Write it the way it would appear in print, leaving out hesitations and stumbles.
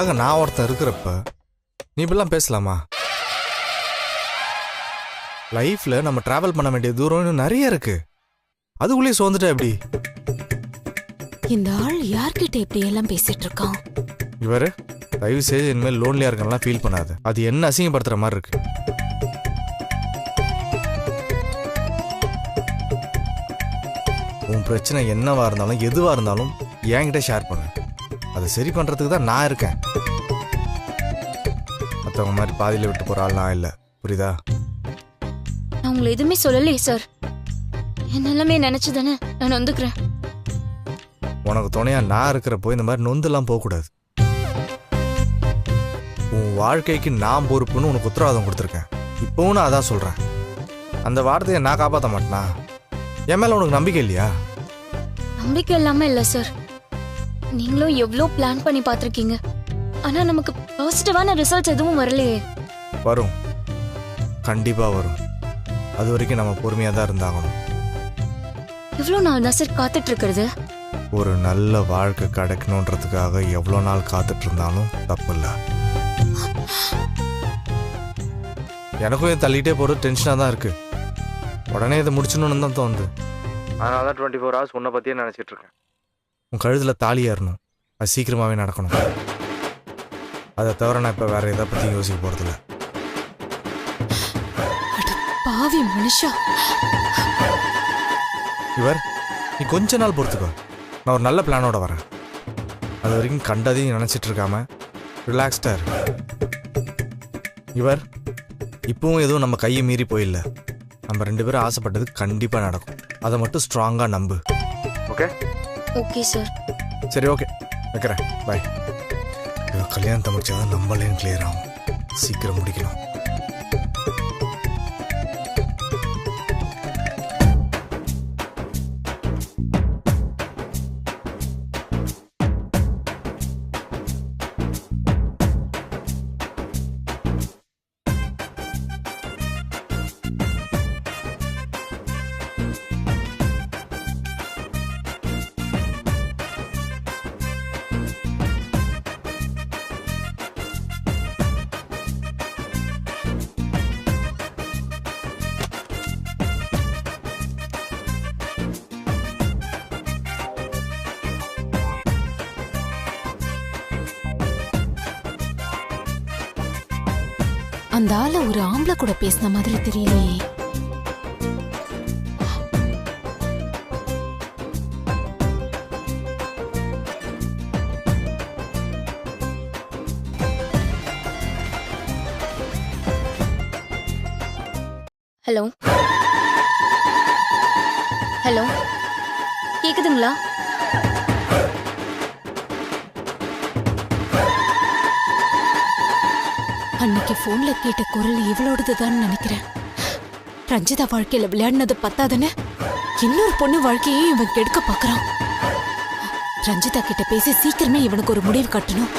ஆக நான் ஒருத்தன் இருக்கிறப்ப நீ இப்பெல்லாம் பேசலாமா? லைஃப்ல நம்ம டிராவல் பண்ண வேண்டிய தூரம் இன்னும் நிறைய இருக்கு. அதுக்குள்ளேயே சோர்ந்துட்டா எப்படி? இந்த ஆள் யார்கிட்ட இப்படி எல்லாம் பேசிட்டு இருக்கான்? இவரு தயவு செய்து இனிமேல் லோன்லியா இருக்கலாம் ஃபீல் பண்ணாது. அது என்ன அசிங்கப்படுத்துற மாதிரி இருக்கு. உன் பிரச்சனை என்னவா இருந்தாலும் எதுவா இருந்தாலும் என்கிட்ட ஷேர் பண்ணு. அதை சரி பண்றதுக்கு தான் நான் இருக்கேன். மற்றவங்க மாதிரி பாதியில விட்டு போற ஆள் நான் இல்லை. புரியுதா? நான் உங்களை எதுவுமே சொல்லலையே சார். என்னெல்லாமே நினைச்சுதானே நான் வந்துக்கிறேன். உனக்கு துணையா நான் இருக்கிறப்போ இந்த மாதிரி நொந்தெல்லாம் போகக்கூடாது. உன் வாழ்க்கைக்கு நான் பொறுப்புன்னு உனக்கு உத்தரவாதம் கொடுத்துருக்கேன். இப்போவும் நான் அதான் சொல்றேன். அந்த வார்த்தையை நான் காப்பாற்ற மாட்டேனா? என் மேல உனக்கு நம்பிக்கை இல்லையா? நம்பிக்கை இல்லாம இல்ல சார். நீங்களும் எவ்வளோ பிளான் பண்ணி பார்த்துருக்கீங்க. ஆனா நமக்கு பாசிட்டிவான ரிசல்ட்ஸ் எதுவும் வரலையே. வரும், கண்டிப்பா வரும். அது வரைக்கும் நம்ம பொறுமையா தான் இருந்தாகணும். எவ்வளோ நாள் தான் சார் காத்துட்டு இருக்கிறது? ஒரு நல்ல வாழ்க்கை கிடைக்கணுன்றதுக்காக எவ்வளோ நாள் காத்துட்டு இருந்தாலும் தப்பு இல்லை. எனக்கும் இதை தள்ளிட்டே போகிறது டென்ஷனாக தான் இருக்கு. உடனே இதை முடிச்சணும்னு தான் தோணுது. அதனால தான் 24 hours உன்னை பற்றியே நினச்சிட்டு இருக்கேன். உன் கழுத்தில் தாலி ஏறணும். அது சீக்கிரமாகவே நடக்கணும். அதை தவிர நான் இப்போ வேற எதை பற்றி யோசிக்க போகிறதில்ல. பாவி மனுஷா. இவர் நீ கொஞ்ச நாள் பொறுத்துக்கோ. நான் ஒரு நல்ல பிளானோட வரேன். அது வரைக்கும் கண்டதையும் நினச்சிட்டு இருக்காம ரிலாக்ஸ்டாக இரு. இவர் இப்பவும் எதுவும் நம்ம கையை மீறி போயில்ல. நம்ம 2 பேரும் ஆசைப்பட்டது கண்டிப்பாக நடக்கும். அதை மட்டும் ஸ்ட்ராங்காக நம்பு. ஓகே? Okay sir. சரி, ஓகே, வைக்கிறேன். பாய். இவன் கல்யாணத்தை முடிச்சாதான் நம்மளையும் கிளியர் ஆகும். சீக்கிரம் முடிக்கணும். அந்த ஆள ஒரு ஆம்பளை கூட பேசின மாதிரி தெரியலையே. ஹலோ ஹலோ, கேக்குதுங்களா? அன்னைக்கு போன்ல கேட்ட குரல் இவளோடதுதான் நினைக்கிறேன். ரஞ்சிதா வாழ்க்கையில விளையாடினது பத்தாதுன்னு இன்னொரு பொண்ணு வாழ்க்கையே இவன் கெடுக்க பாக்குறான். ரஞ்சிதா கிட்ட பேசி சீக்கிரமே இவனுக்கு ஒரு முடிவு கட்டணும்.